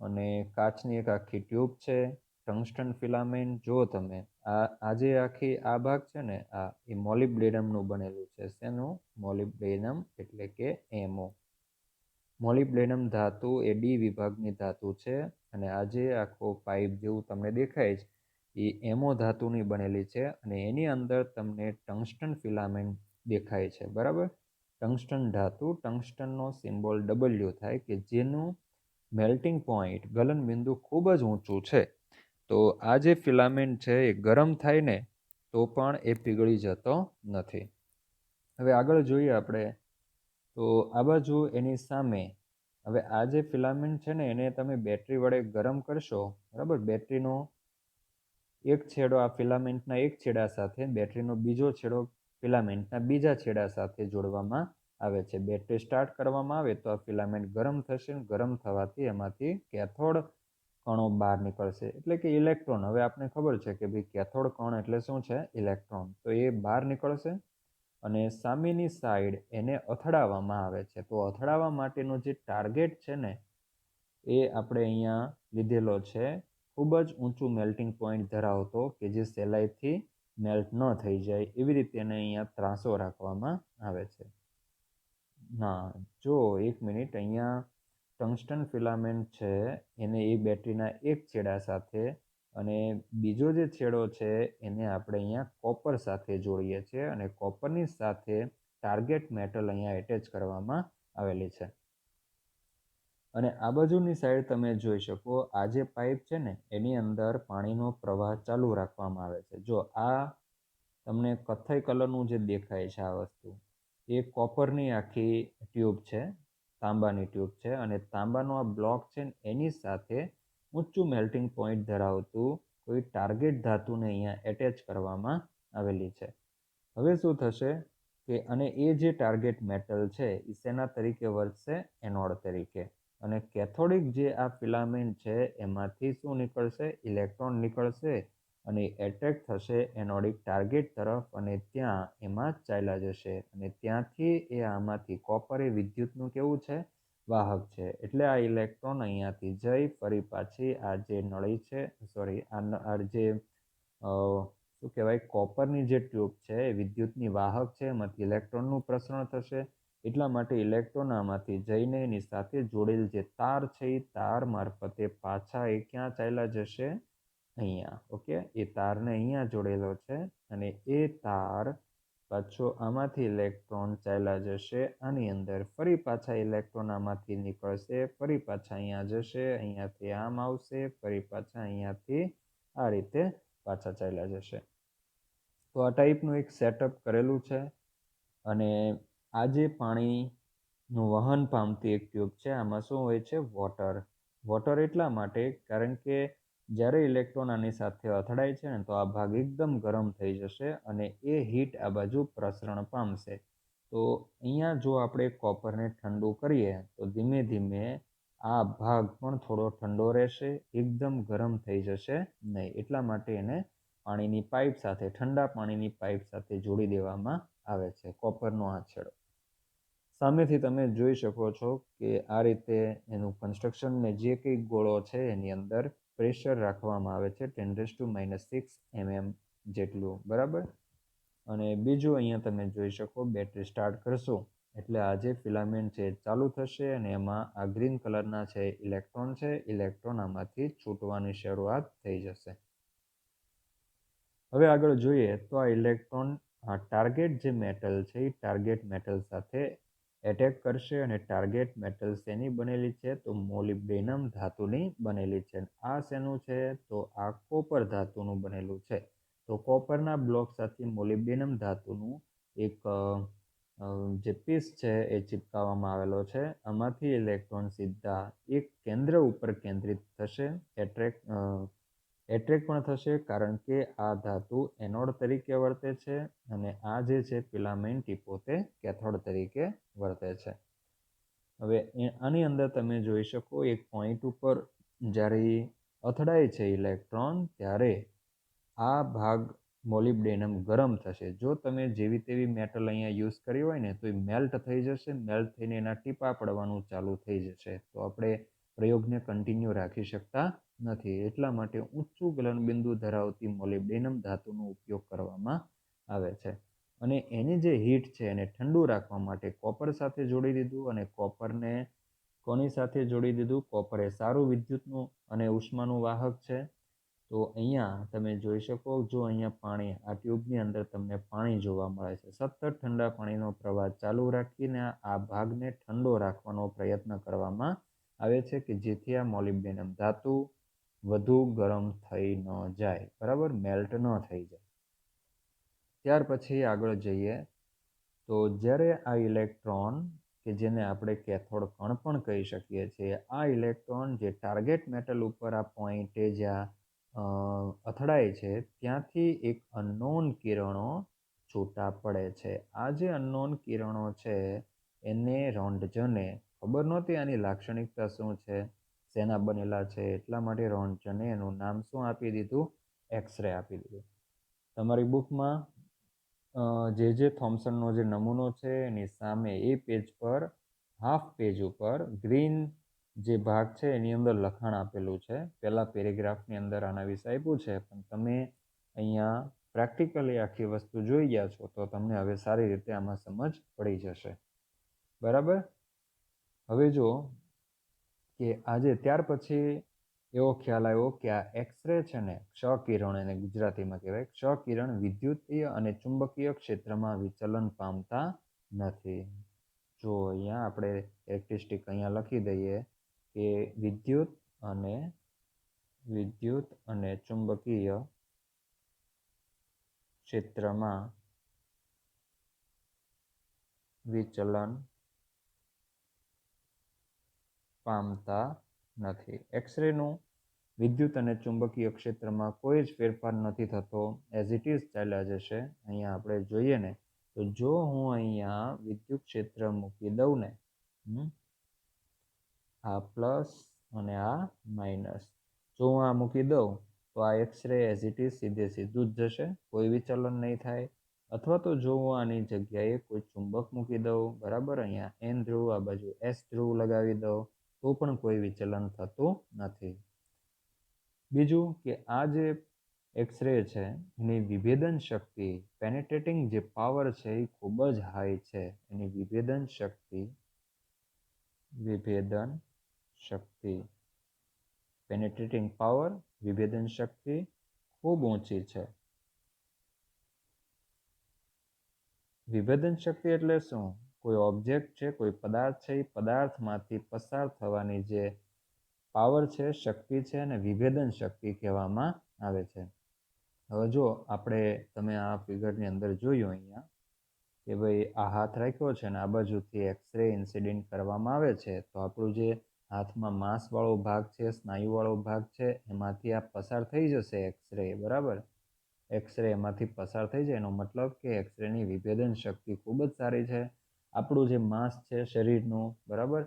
અને કાચની એક આખી ટ્યુબ છે. ટંગસ્ટન ફિલામેન્ટ જુઓ તમે, આ જે આખી આ ભાગ છે ને આ એ મોલિબ્ડેનમનું બનેલું છે. શેનું? મોલિબ્ડેનમ, એટલે કે એમઓ. મોલિબ્ડેનમ ધાતુ એ ડી વિભાગની ધાતુ છે અને આ જે આખો પાઇપ જેવું તમને દેખાય છે એ એમો ધાતુની બનેલી છે અને એની અંદર તમને ટંગસ્ટન ફિલામેન્ટ દેખાય છે. બરાબર, ટંગસ્ટન ધાતુ, ટંગસ્ટનનો સિમ્બોલ ડબલ્યુ થાય કે જેનું મેલ્ટિંગ પોઈન્ટ, ગલન બિંદુ ખૂબ જ ઊંચું છે. તો આ જે ફિલામેન્ટ છે એ ગરમ થાય ને તો પણ એ પીગળી જતો નથી. હવે આગળ જોઈએ આપણે તો આ બાજુ એની સામે હવે આ જે ફિલામેન્ટ છે ને એને તમે બેટરી વડે ગરમ કરશો, બરાબર, બેટરીનો એક છેડો આ ફિલામેન્ટના એક છેડા સાથે, બેટરીનો બીજો છેડો ફિલામેન્ટના બીજા છેડા સાથે જોડવામાં આવે છે. બેટરી સ્ટાર્ટ કરવામાં આવે તો આ ફિલામેન્ટ ગરમ થશે. ગરમ થવાથી એમાંથી કેથોડ કણો બહાર નીકળશે, એટલે કે ઇલેક્ટ્રોન. હવે આપણે ખબર છે કે ભાઈ કેથોડ કણ એટલે શું છે? ઇલેક્ટ્રોન. તો એ બહાર નીકળશે અને સામેની સાઈડ એને અથડાવવામાં આવે છે. તો અથડાવવા માટેનો જે ટાર્ગેટ છે ને એ આપણે અહીંયા લીધેલો છે, ખૂબ જ ઊંચું મેલ્ટિંગ પોઈન્ટ ધરાવતો કે જે સહેલાઈથી મેલ્ટ ન થઈ જાય એવી રીતે એને અહીંયા ત્રાસો રાખવામાં આવે છે. ના, જો એક મિનિટ, અહીંયા ટંગસ્ટન ફિલામેન્ટ છે એને એ બેટરીના એક છેડા સાથે અને બીજો જે છેડો છે એને આપણે અહીંયા કોપર સાથે જોડીએ છીએ અને કોપરની સાથે ટાર્ગેટ મેટલ અહીંયા એટેચ કરવામાં આવેલી છે. અને આ બાજુની સાઈડ તમે જોઈ શકો, આ જે પાઇપ છે ને એની અંદર પાણીનો પ્રવાહ ચાલુ રાખવામાં આવે છે. જો આ તમને કથ્થઈ કલરનું જે દેખાય છે આ વસ્તુ એ કોપરની આખી ટ્યુબ છે, તાંબાની ટ્યુબ છે અને તાંબાનો આ બ્લોક છે ને એની સાથે ઊંચું મેલ્ટિંગ પોઈન્ટ ધરાવતું કોઈ ટાર્ગેટ ધાતુને અહીંયા એટેચ કરવામાં આવેલી છે. હવે શું થશે કે અને એ જે ટાર્ગેટ મેટલ છે એ શેના તરીકે વર્તશે? એનોડ તરીકે. અને કેથોડિક જે આ ફિલામેન્ટ છે એમાંથી શું નીકળશે? ઇલેક્ટ્રોન નીકળશે અને એટ્રેક્ટ થશે એનોડિક ટાર્ગેટ તરફ અને ત્યાં એમાં ચાલ્યા જશે અને ત્યાંથી એ આમાંથી કોપર એ વિદ્યુતનું કેવું છે? વાહક છે. એટલે આ ઇલેક્ટ્રોન અહીંયાથી જઈ ફરી પાછી આ જે નળી છે, સોરી, આ જે શું કહેવાય, કોપરની જે ટ્યુબ છે એ વિદ્યુતની વાહક છે, એમાંથી ઇલેક્ટ્રોનનું પ્રસરણ થશે. એટલા માટે ઇલેક્ટ્રોન આમાંથી જઈને એની સાથે જોડેલ જે તાર છે એ તાર મારફતે પાછા એ ક્યાં ચાલ્યા જશે? અહીંયા. ઓકે, એ તારને અહીંયા જોડેલો છે અને એ તાર પાછો આમાંથી ઇલેક્ટ્રોન ચાલ્યા જશે આની અંદર, ફરી પાછા ઇલેક્ટ્રોન આમાંથી નીકળશે, ફરી પાછા અહીંયા જશે, અહીંયાથી આમ આવશે, ફરી પાછા અહીંયાથી આ રીતે પાછા ચાલ્યા જશે. તો આ ટાઈપનું એક સેટઅપ કરેલું છે અને આ જે પાણીનું વહન પામતી એક ટ્યુબ છે આમાં શું હોય છે? વોટર. વોટર એટલા માટે કારણ કે જ્યારે ઇલેક્ટ્રોન આની સાથે અથડાય છે ને તો આ ભાગ એકદમ ગરમ થઈ જશે અને એ હીટ આ બાજુ પ્રસરણ પામશે. તો અહીંયા જો આપણે કોપરને ઠંડુ કરીએ તો ધીમે ધીમે આ ભાગ પણ થોડો ઠંડો રહેશે, એકદમ ગરમ થઈ જશે નહીં. એટલા માટે એને પાણીની પાઇપ સાથે, ઠંડા પાણીની પાઇપ સાથે જોડી દેવામાં આવે છે, કોપરનો આ છેડો. સામેથી તમે જોઈ શકો છો કે આ રીતે એનું કન્સ્ટ્રક્શન ને જે કંઈ ગોળો છે એની અંદર પ્રેશર રાખવામાં આવે છે 10⁻⁶ mm જેટલું. બરાબર, અને બીજું અહીંયા તમે જોઈ શકો, બેટરી સ્ટાર્ટ કરશો એટલે આ જે ફિલામેન્ટ છે એ ચાલુ થશે અને એમાં આ ગ્રીન કલરના છે ઇલેક્ટ્રોન છે, ઇલેક્ટ્રોન આમાંથી છૂટવાની શરૂઆત થઈ જશે. હવે આગળ જોઈએ તો આ ઇલેક્ટ્રોન ટાર્ગેટ જે મેટલ છે એ ટાર્ગેટ મેટલ સાથે એટેક કરશે અને ટાર્ગેટ મેટલ શેની બનેલી છે તો મોલિબ્ડેનમ ધાતુની બનેલી છે. આ શેનું છે તો આ કોપર ધાતુનું બનેલું છે. તો કોપરના બ્લોક સાથે મોલિબ્ડેનમ ધાતુનું એક જે પીસ છે એ ચિપકાવવામાં આવેલો છે. આમાંથી ઇલેક્ટ્રોન સીધા એક કેન્દ્ર ઉપર કેન્દ્રિત થશે. એટ્રેક પણ થશે કારણ કે આ ધાતુ એનોડ તરીકે વર્તે છે અને આ જે છે ફિલામેન્ટ એ પોતે કેથોડ તરીકે વર્તે છે. હવે આની અંદર તમે જોઈ શકો એક પોઈન્ટ ઉપર જ્યારે અથડાય છે ઇલેક્ટ્રોન ત્યારે આ ભાગ મોલિબ્ડેનમ ગરમ થશે. જો તમે જેવી તેવી મેટલ અહીંયા યુઝ કરી હોય ને તો એ મેલ્ટ થઈ જશે. મેલ્ટ થઈને એના ટીપા પડવાનું ચાલુ થઈ જશે. તો આપણે પ્રયોગને કન્ટિન્યુ રાખી શકતા નથી. એટલા માટે ઊંચું ગલનબિંદુ ધરાવતી મોલિબ્ડેનમ ધાતુનો ઉપયોગ કરવામાં આવે છે. અને એની જે હીટ છે એને ઠંડુ રાખવા માટે કોપર સાથે જોડી દીધું અને કોપરને કોની સાથે જોડી દીધું? કોપર એ સારું વિદ્યુતનું અને ઉષ્માનું વાહક છે. તો અહીંયા તમે જોઈ શકો જો અહીંયા પાણી આ ટ્યુબની અંદર તમને પાણી જોવા મળે છે. સતત ઠંડા પાણીનો પ્રવાહ ચાલુ રાખીને આ ભાગને ઠંડો રાખવાનો પ્રયત્ન કરવામાં આવે છે કે જેથી આ મોલિબ્ડેનમ ધાતુ વધુ ગરમ થઈ ન જાય, બરાબર, મેલ્ટ ન થઈ જાય. ત્યાર પછી આગળ જઈએ તો જ્યારે આ ઇલેક્ટ્રોન કે જેને આપણે કેથોડ કણ પણ કહી શકીએ છીએ, આ ઇલેક્ટ્રોન જે ટાર્ગેટ મેટલ ઉપર આ પોઈન્ટે જ્યાં અથડાય છે ત્યાંથી એક અનનોન કિરણો છૂટા પડે છે. આ જે અનનોન કિરણો છે એને રોન્ટજને ખબર નહોતી આની લાક્ષણિકતા શું છે, શેના બનેલા છે, એટલા માટે રોન્ટજને એનું નામ શું આપી દીધું? એક્સરે આપી દીધું. તમારી બુકમાં જે થોમ્સનનો જે નમૂનો છે એની સામે એ પેજ પર હાફ પેજ ઉપર ગ્રીન જે ભાગ છે એની અંદર લખાણ આપેલું છે. પહેલા પેરેગ્રાફની અંદર આના વિશે આપ્યું છે, પણ તમે અહીંયા પ્રેક્ટિકલી આખી વસ્તુ જોઈ ગયા છો તો તમને હવે સારી રીતે આમાં સમજ પડી જશે, બરાબર. હવે જો કે આજે ત્યાર પછી એવો ખ્યાલ આવ્યો કે આ એક્સરે છે ને ક્ષકિરણ એને ગુજરાતીમાં કહેવાય, ક્ષકિરણ વિદ્યુતીય અને ચુંબકીય ક્ષેત્રમાં વિચલન પામતા નથી. જો અહીંયા આપણે કેરેક્ટરિસ્ટિક અહીંયા લખી દઈએ કે વિદ્યુત અને ચુંબકીય ક્ષેત્રમાં વિચલન પામતા નથી. એક્સરેનું વિદ્યુત અને ચુંબકીય ક્ષેત્રમાં કોઈ જ ફેરફાર નથી થતો, એઝ ઇટ ઇઝ ચાલ્યા જશે. અહીંયા આપણે જોઈએ ને તો જો હું અહીંયા વિદ્યુત ક્ષેત્ર મૂકી દઉં ને, આ પ્લસ અને આ માઇનસ, જો હું આ મૂકી દઉં તો આ એક્સરે એઝ ઇટ ઇઝ સીધે સીધું જ જશે, કોઈ વિચલન નહીં થાય. અથવા તો જો હું આની જગ્યાએ કોઈ ચુંબક મૂકી દઉં, બરાબર, અહીંયા એન ધ્રુવ આ બાજુ એસ ધ્રુવ લગાવી દઉં તો પણ કોઈ વિચલન થતું નથી. બીજું કે આ જે એક્સરે છે એની વિભેદન શક્તિ, પેનેટ્રેટિંગ જે પાવર છે એ ખૂબ જ હાઈ છે. એની વિભેદન શક્તિ પેનેટ્રેટિંગ પાવર, વિભેદન શક્તિ ખૂબ ઊંચી છે. વિભેદન શક્તિ એટલે શું? કોઈ ઓબ્જેક્ટ છે, કોઈ પદાર્થ છે, એ પદાર્થમાંથી પસાર થવાની જે પાવર છે, શક્તિ છે, અને વિભેદન શક્તિ કહેવામાં આવે છે. હવે જો તમે આ ફિગરની અંદર જોયું અહીંયા કે ભાઈ આ હાથ રાખ્યો છે અને આ બાજુથી એક્સરે ઇન્સિડન્ટ કરવામાં આવે છે, તો આપણું જે હાથમાં માંસવાળો ભાગ છે, સ્નાયુવાળો ભાગ છે, એમાંથી આ પસાર થઈ જશે એક્સરે, બરાબર. એક્સરે એમાંથી પસાર થઈ જાય એનો મતલબ કે એક્સરેની વિભેદન શક્તિ ખૂબ જ સારી છે. આપણું જે માંસ છે શરીરનું, બરાબર,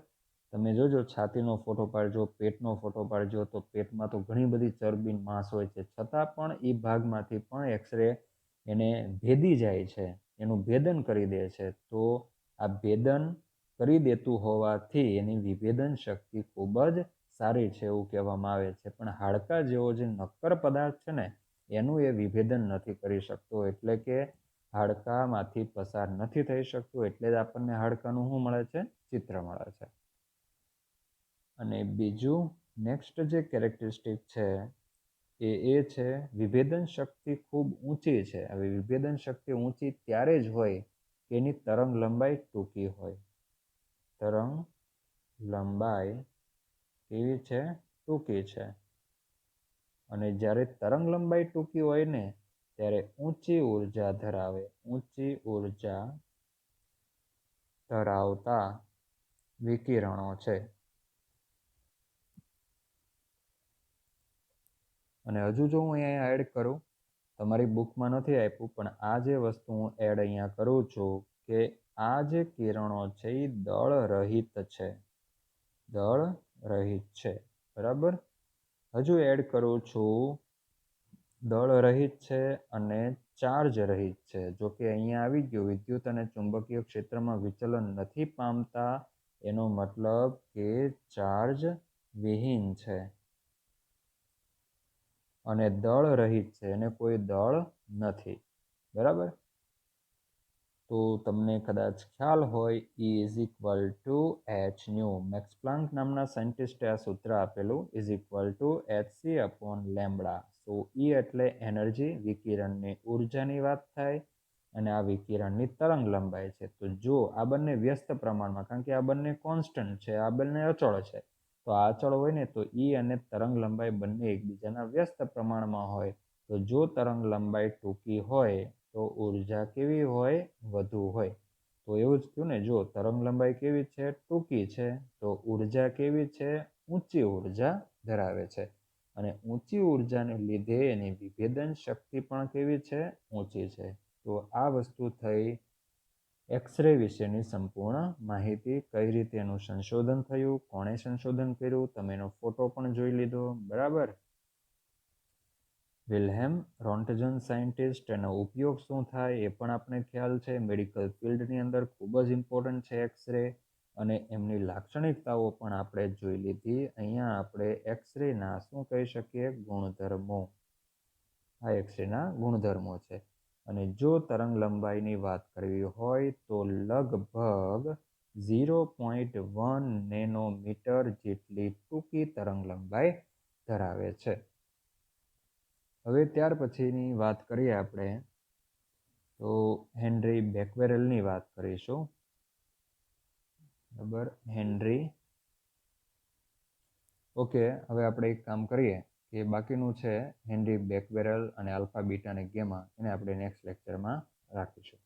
તમે જોજો છાતીનો ફોટો પાડજો, પેટનો ફોટો પાડજો તો પેટમાં તો ઘણી બધી ચરબી માંસ હોય છે, છતાં પણ એ ભાગમાંથી પણ એક્સરે એને ભેદી જાય છે, એનું ભેદન કરી દે છે. તો આ ભેદન કરી દેતું હોવાથી એની વિભેદન શક્તિ ખૂબ જ સારી છે એવું કહેવામાં આવે છે. પણ હાડકા જેવો જે નક્કર પદાર્થ છે ને એનું એ વિભેદન નથી કરી શકતો, એટલે કે હાડકામાંથી પસાર નથી થઈ શકતું, એટલે જ આપણને હાડકાનું શું મળે છે? ચિત્ર મળે છે. અને બીજું નેક્સ્ટ જે કેરેક્ટરિસ્ટિક છે એ છે વિભેદન શક્તિ ખૂબ ઊંચી છે. હવે વિભેદન શક્તિ ઊંચી ત્યારે જ હોય કે એની તરંગ લંબાઈ ટૂંકી હોય. તરંગ લંબાઈ કેવી છે? ટૂંકી છે. અને જ્યારે તરંગ લંબાઈ ટૂંકી હોય ને ત્યારે ઊંચી ઉર્જા ધરાવે, ઊંચી ઉર્જા ધરાવતા વિકિરણો છે. અને હજુ જો હું અહીંયા એડ કરું, તમારી બુકમાં નથી આપ્યું પણ આ જે વસ્તુ હું એડ અહીંયા કરું છું કે આ જે કિરણો છે એ દળ રહિત છે. દળ રહિત છે, બરાબર. હજુ એડ કરું છું દળ રહિત છે અને ચાર્જ રહિત છે. જો કે અહીંયા આવી ગયું વિદ્યુત અને ચુંબકીય ક્ષેત્રમાં વિચલન નથી પામતા, એનો મતલબ કે ચાર્જ વિહીન છે. અને દળ રહિત છે, એને કોઈ દળ નથી, બરાબર. તો તમને કદાચ ખ્યાલ હોય E is equal to H nu. Max Planck નામના સાયન્ટિસ્ટે આ સૂત્ર આપેલું, is equal to hc upon lambda. તો E એટલે એનર્જી, વિકિરણની ઉર્જાની વાત થાય, અને આ વિકિરણની તરંગ લંબાઈ છે. તો જો આ બંને વ્યસ્ત પ્રમાણમાં, કારણ કે આ બંને કોન્સ્ટન્ટ છે, આ બંને અચળ છે, તો આ અચળ હોય ને તો E અને તરંગ લંબાઈ બંને એકબીજાના વ્યસ્ત પ્રમાણમાં હોય. તો જો તરંગ લંબાઈ ટૂંકી હોય તો ઉર્જા કેવી હોય? વધુ હોય. તો એવું જ થયું ને, જો તરંગ લંબાઈ કેવી છે? ટૂંકી છે, તો ઉર્જા કેવી છે? ઊંચી ઉર્જા ધરાવે છે. અને ઊંચી ઉર્જાને લીધે એની વિભેદન શક્તિ પણ કેવી છે? ઊંચી છે. તો આ વસ્તુ થઈ એક્સરે વિશેની સંપૂર્ણ માહિતી. કઈ રીતે એનું સંશોધન થયું, કોણે સંશોધન કર્યું, તમે એનો ફોટો પણ જોઈ લીધો, બરાબર. વિલ્હેમ રોન્ટજન સાયન્ટિસ્ટ, એનો ઉપયોગ શું થાય એ પણ આપણે ખ્યાલ છે. મેડિકલ ફિલ્ડની અંદર ખૂબ જ ઇમ્પોર્ટન્ટ છે એક્સરે, અને એમની લાક્ષણિકતાઓ પણ આપણે જોઈ લીધી. અહીંયા આપણે એક્સરેના શું કહી શકીએ? ગુણધર્મો. આ એક્સરેના ગુણધર્મો છે. અને જો તરંગ લંબાઈની વાત કરવી હોય તો લગભગ 0.1 નેનોમીટર જેટલી ટૂંકી તરંગ લંબાઈ ધરાવે છે. હવે ત્યાર પછીની વાત કરીએ આપણે તો હેનરી બેકવેરેલની વાત કરીશું, બરાબર. Henry, okay. હવે આપણે એક કામ કરીએ કે બાકીનું છે હેનરી બેકવેરેલ અને આલ્ફા બીટા અને ગેમા, એને આપણે નેક્સ્ટ લેક્ચરમાં રાખીશું.